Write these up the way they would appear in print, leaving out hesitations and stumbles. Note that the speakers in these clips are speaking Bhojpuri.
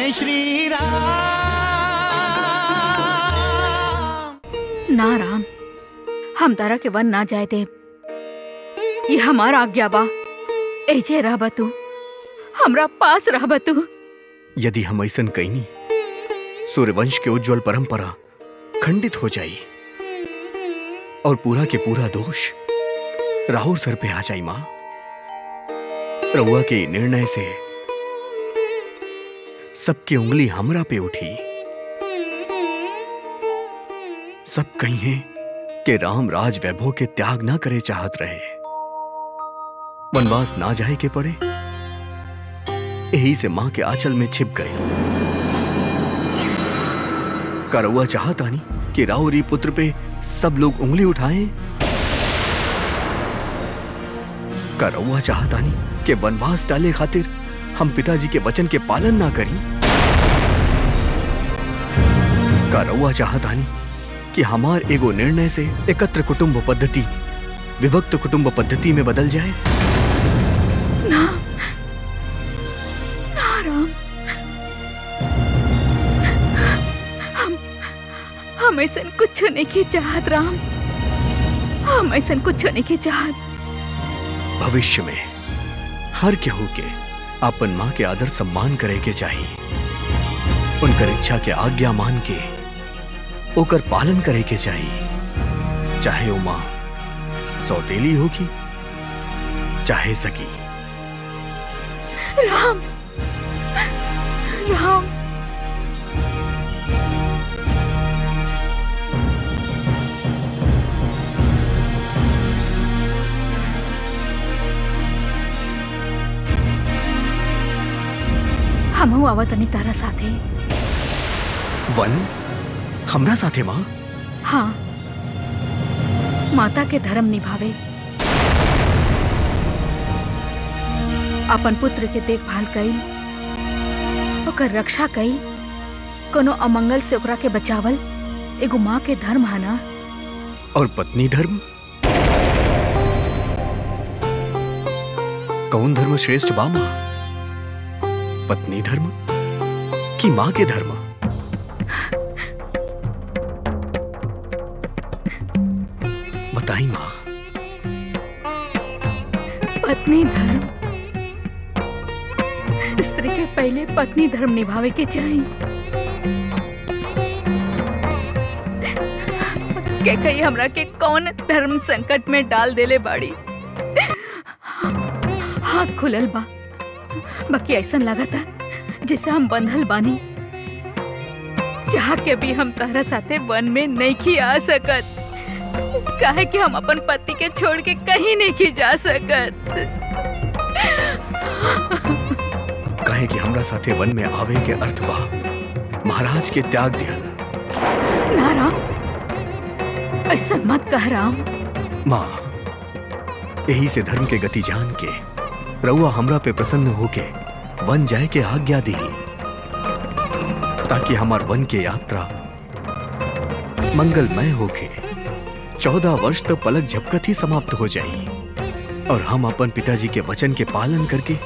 जय श्री राम। ना राम, हम तारा के वन ना जाए दे। ये हमारा आज्ञा बा। एजे रह तू, हमरा पास रह तू। यदि हम ऐसन कईनी, सूर्यवंश के उज्जवल परंपरा खंडित हो जाई और पूरा के पूरा दोष राहुल सर पे आ जाई। माँ, रउआ के निर्णय से सबकी उंगली हमरा पे उठी। सब कहिए कि राम राज वैभव के त्याग ना करे चाहत रहे, वनवास ना जाए के पड़े, यही से मां के आंचल में छिप गए। का रउआ चाहता नहीं कि राहुरी पुत्र पे सब लोग उंगली उठाएं? का रउआ चाहता नहीं कि वनवास टाले खातिर हम पिताजी के वचन के पालन ना करी? का रउआ चाहता नहीं कि हमार एगो निर्णय से एकत्र कुटुंब पद्धति विभक्त कुटुंब पद्धति में बदल जाए? ना, ना राम, हम ऐसा कुछ नहीं की चाहत राम, हम ऐसा कुछ नहीं की चाहत। भविष्य में हर केहू के अपन माँ के आदर सम्मान करे के चाहिए, उनकर इच्छा के आज्ञा मान के ओकर पालन करे के चाहिए, चाहे वो माँ सौतेली होगी चाहे सकी। राम, राम, हम आवतनी तारा साथे। वन हमरा साथे माँ? हाँ, माता के धर्म निभावे, अपन पुत्र के देखभाल कई, ओकर रक्षा कई, कोनो अमंगल से ओकरा के बचावल एगो माँ के धर्म है ना। और पत्नी धर्म? कौन धर्म श्रेष्ठ बा माँ? पत्नी धर्म कि माँ के धर्म? बताई माँ। पत्नी धर्म। स्त्री के पहले पत्नी धर्म निभावे के चाहिए। के कही हमरा के कौन धर्म संकट में डाल देले बाड़ी। हाथ खुलल बा, बाकी ऐसा लगा था जैसे हम बंधल बानी, चाह के भी हम तारा साथे वन में नहीं की आ सकत, काहे कि हम अपन पति के छोड़ के कहीं नहीं की जा सकत। काहे कि हमरा साथे वन में आवे के अर्थ बा महाराज के त्याग दियल। ना राम, ऐसा मत कह राम। माँ, यही से धर्म के गति जान के रउआ हमरा पे प्रसन्न होके वन जाए के आज्ञा दी, ताकि हमार वन के यात्रा मंगलमय होके 14 वर्ष तक पलक झपकत ही समाप्त हो जाई और हम अपन पिताजी के वचन के पालन करके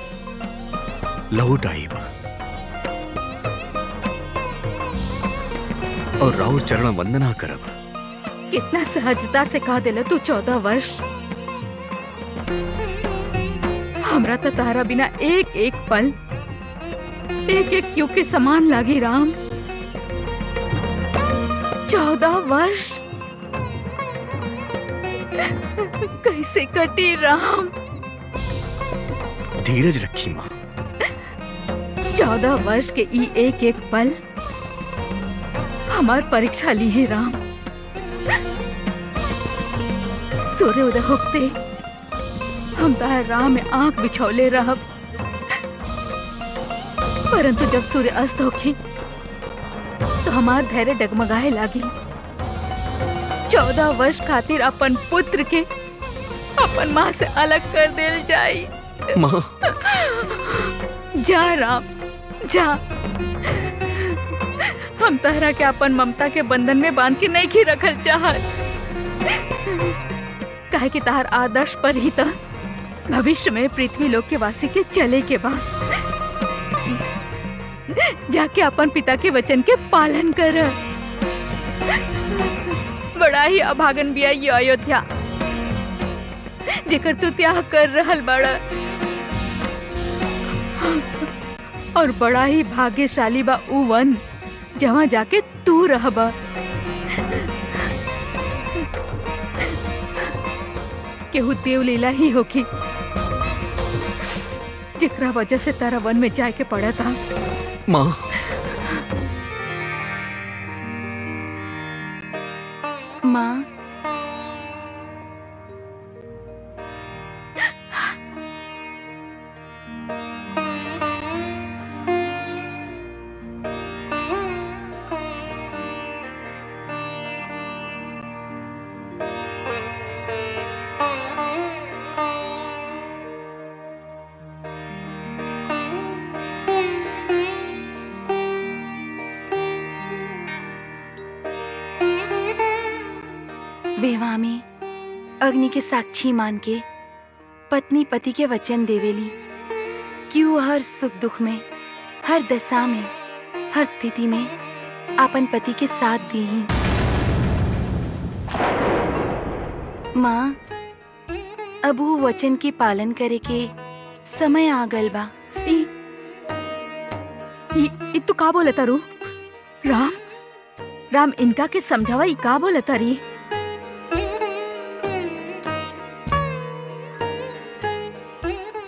लौट आईब और राउर चरण वंदना करब। कितना सहजता से कह दिला तू 14 वर्ष। हमरा तो तारा बिना एक एक पल एक एक युग के समान लागी राम। 14 वर्ष कैसे कटी राम? धीरज रखी माँ। 14 वर्ष के ई एक एक पल हमार परीक्षा ली है राम। सूर्य उदय होते हम तार राह में आंख बिछौले रहब, परंतु जब सूर्य अस्त होखी तो हमार धैर्य डगमगाए लागी। 14 वर्ष खातिर अपन पुत्र के अपन माँ से अलग कर देल जाई। माँ, जा राम जा, हम तहरा के अपन ममता के बंधन में बांध के नहीं की रखल चाहत, काहे कि तहार आदर्श पर ही तो भविष्य में पृथ्वी लोक के वासी के चले के बाद जाके अपन पिता के वचन के पालन कर। बड़ा ही अभागन बिया ये अयोध्या जेकर तू त्याग कर रहल बड़ा, और बड़ा ही भाग्यशाली बा उ वन जहाँ जाके तू रहबा। केहू देव लीला ही होगी जेकरा वजह से तारा वन में जाए के पड़ा था। माँ, माँ, विवाह में अग्नि के साक्षी मान के पत्नी पति के वचन देवेली कि वो हर सुख दुख में, हर दशा में, हर स्थिति में अपन पति के साथ दी। माँ, अब वो वचन के पालन करे के समय आ गल बा। ई तू का बोले तारू? राम राम इनका के समझावा, ई का बोले तारी?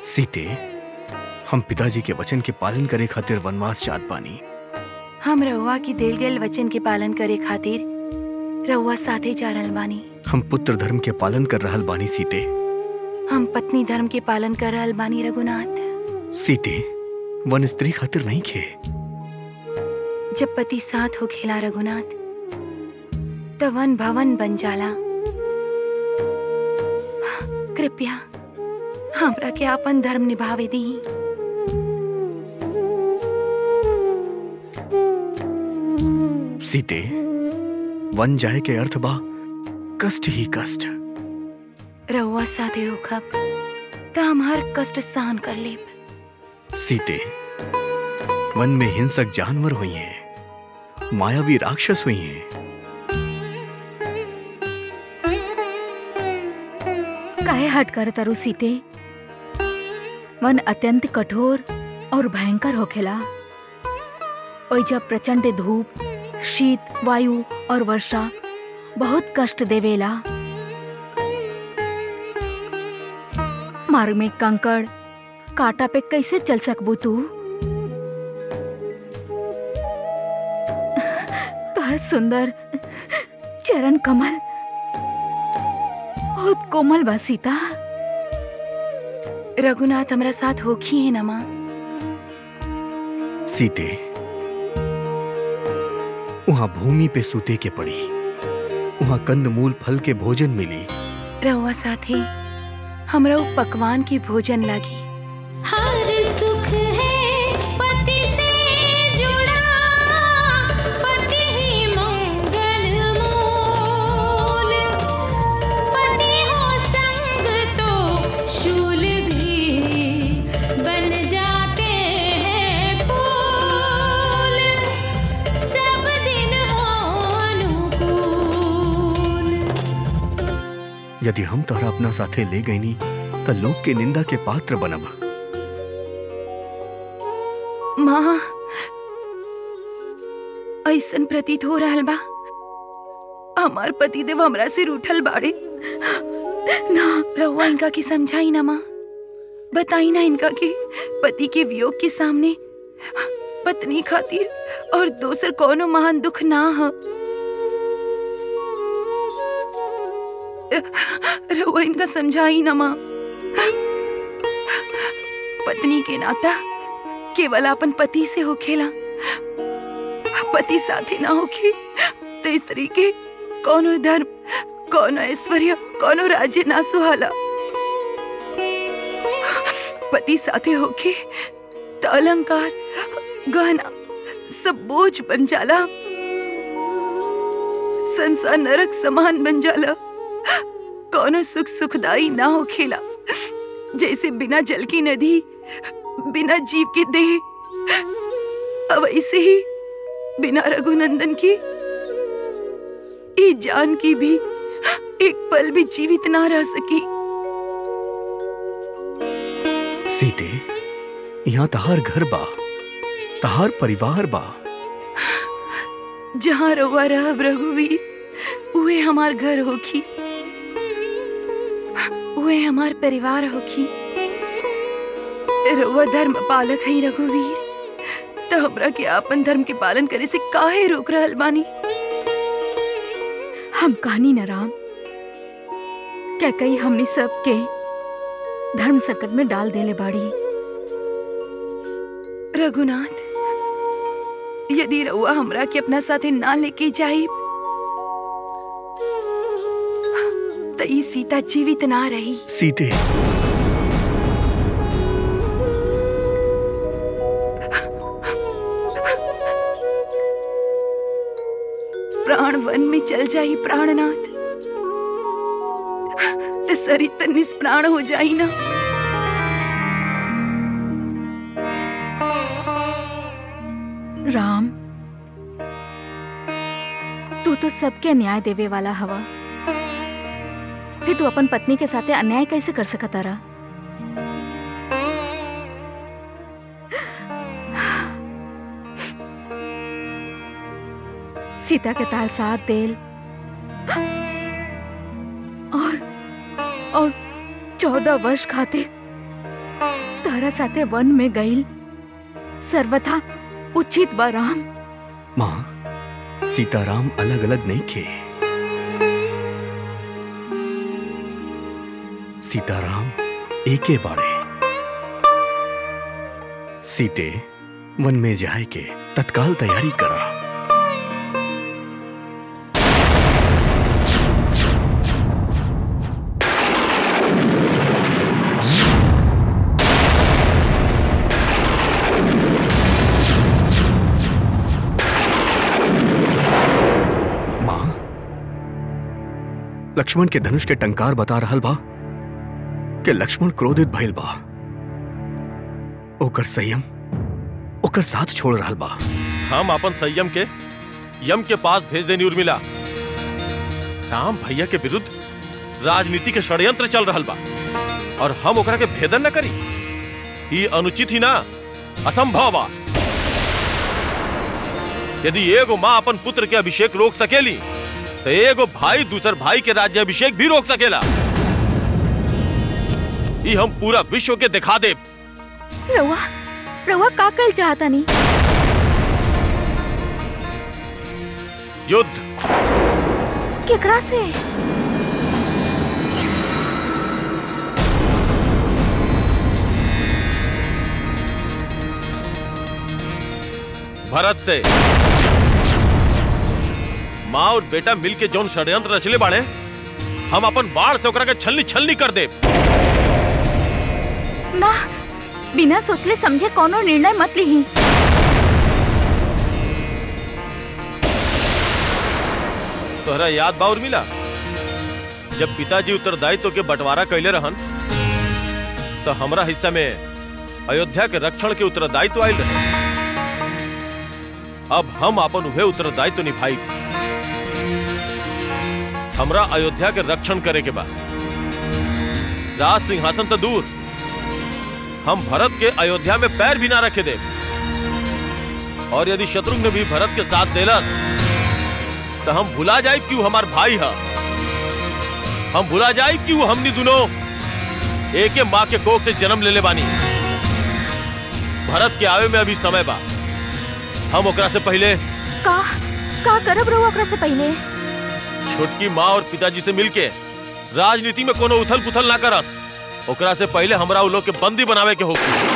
सीते, हम पिताजी के वचन के पालन करे खातिर वनवास जात बानी। हम रउआ की देल गेल वचन के पालन करे खातिर रउआ साथे जा रहल बानी। हम पुत्र धर्म के पालन कर रहल बानी सीते। हम पत्नी धर्म के पालन कर रहल बानी रघुनाथ। सीते, वन स्त्री खातिर नहीं खे। जब पति साथ हो खेला रघुनाथ तब वन भवन बन जाला। कृपया हमरा के अपन धर्म निभावे दी। सीते, वन जाए के अर्थ बा कष्ट ही कष्ट। रउआ साथे होखब त हम हर कष्ट सहन कर लेब। सीते, वन में हिंसक जानवर हुई हैं, मायावी राक्षस हुई हैं। काहे हट कर तारू सीते? वन अत्यंत कठोर और भयंकर होखेला। और जब प्रचंड धूप, शीत, वायु और वर्षा बहुत कष्ट देवेला। मार्ग में कंकड़ कांटा पे कैसे चल सकबू तू? तोहर सुंदर चरण कमल बहुत कोमल बा सीता। रघुनाथ हमरा साथ होखी है न माँ? सीते, वहाँ भूमि पे सूते के पड़ी, वहाँ कंद मूल फल के भोजन मिली। रउआ साथे हमरा उ पकवान की भोजन लागी। हर सुख है पति से जुड़ा, पति ही मंगल मूल। पति हो संग तो शूल भी बन जाते हैं फूल। सब दिन हो अनुकूल। यदि हम तोहरा अपना साथे ले गईनी त लोग के निंदा के पात्र बनब। माँ, ऐसन प्रतीत हो रहल बा हमार पति देव हमरा से रूठल बाड़े। ना, रउआ इनका की समझाई ना माँ। बताई ना इनका कि पति के वियोग के सामने पत्नी खातिर और दोसर कोनो महान दुख ना हो। रउआ इनका समझाई ना माँ। पत्नी के नाता केवल अपन पति से होखेला। पति साथे ना होखे तो स्त्री के कोनो धर्म, कोनो ऐश्वर्य, कोनो राज्य ना सुहाला। पति साथे होखे तो अलंकार, गहना सब बोझ बन जाला। संसार नरक समान बन जाला। कोनो सुख सुखदाई ना होखेला। जैसे बिना जल की नदी, बिना जीव के देह। अब ऐसे ही बिना रघुनंदन की ये जान की भी एक पल भी जीवित ना रह सकी। सीते, यहाँ तहार घर बा, तहार परिवार बा। जहाँ रउआ रहब रघुवीर, उहे हमार घर होखी, उहे हमार परिवार होखी। रउआ धर्म पालक है रघुवीर, तो हमरा के आपन धर्म के पालन करे से काहे रोक रहल बानी? हम कहानी न राम, क्या कई हमनी सब के धर्म संकट में डाल देले बाड़ी। रघुनाथ, यदि रउआ हमरा के अपना साथे ना लेके जाई तो ई सीता जीवित ना रही। सीते, प्राण वन में चल जाई प्राणनाथ, तो शरीर तो निष्प्राण हो जाई ना। राम, तू तो सबके न्याय देवे वाला हवा, फिर तू अपन पत्नी के साथे अन्याय कैसे कर सकता रहा? सीता के तार साथ देल और 14 वर्ष खाते तारा साथे वन में गईल सर्वथा उचित बा राम। माँ, सीताराम अलग अलग नहीं थे। सीताराम एके बाड़े। सीते, वन में जाए के तत्काल तैयारी करा। लक्ष्मण के धनुष के टंकार बता रहल बा कि लक्ष्मण क्रोधित भइल बा। ओकर संयम ओकर साथ छोड़ रहल बा। हम अपन संयम के यम के पास भेज देनी उर्मिला। राम भैया के विरुद्ध राजनीति के षड्यंत्र चल रहल बा और हम ओकरा के भेदन न करी, ये अनुचित ही ना असंभव बा। यदि एगो माँ अपन पुत्र के अभिषेक रोक सकेली तो एगो भाई दूसर भाई के राज्य अभिषेक भी रोक सकेला। ये हम पूरा विश्व के दिखा दे। रउआ का कल चाहता नहीं? युद्ध। केकरा से? भरत से। माँ और बेटा मिलके जौन षड्यंत्र रचले बाड़े, हम अपन बाढ़ से ओकरा के छलनी छलनी कर दे। ना, बिना सोचले समझे कोनो निर्णय मत लीही। तोहरा याद बा उर्मिला, जब पिताजी उत्तरदायित्व के बंटवारा कैले रहन तो हमरा हिस्सा में अयोध्या के रक्षण के उत्तरदायित्व आयल रहे। अब हम अपन उहे उत्तरदायित्व निभाई। हमरा अयोध्या के रक्षण करे के बाद राज सिंहासन तो दूर, हम भरत के अयोध्या में पैर भी ना रखे दे। और यदि शत्रुघ्न भी भरत के साथ देलस तो हम भुला जाए कि वो हमार भाई है। हम भुला जाए कि वो हमनी दोनों एक माँ के कोख से जन्म ले बानी। भरत के आवे में अभी समय बा। हम ओकरा से पहले का करब रहो? ओकरा से पहले छोटकी माँ और पिताजी से मिलके राजनीति में कोनो उथल पुथल ना करस। ओकरा से पहले हमरा उ लोग के बंदी बनावे के होगी।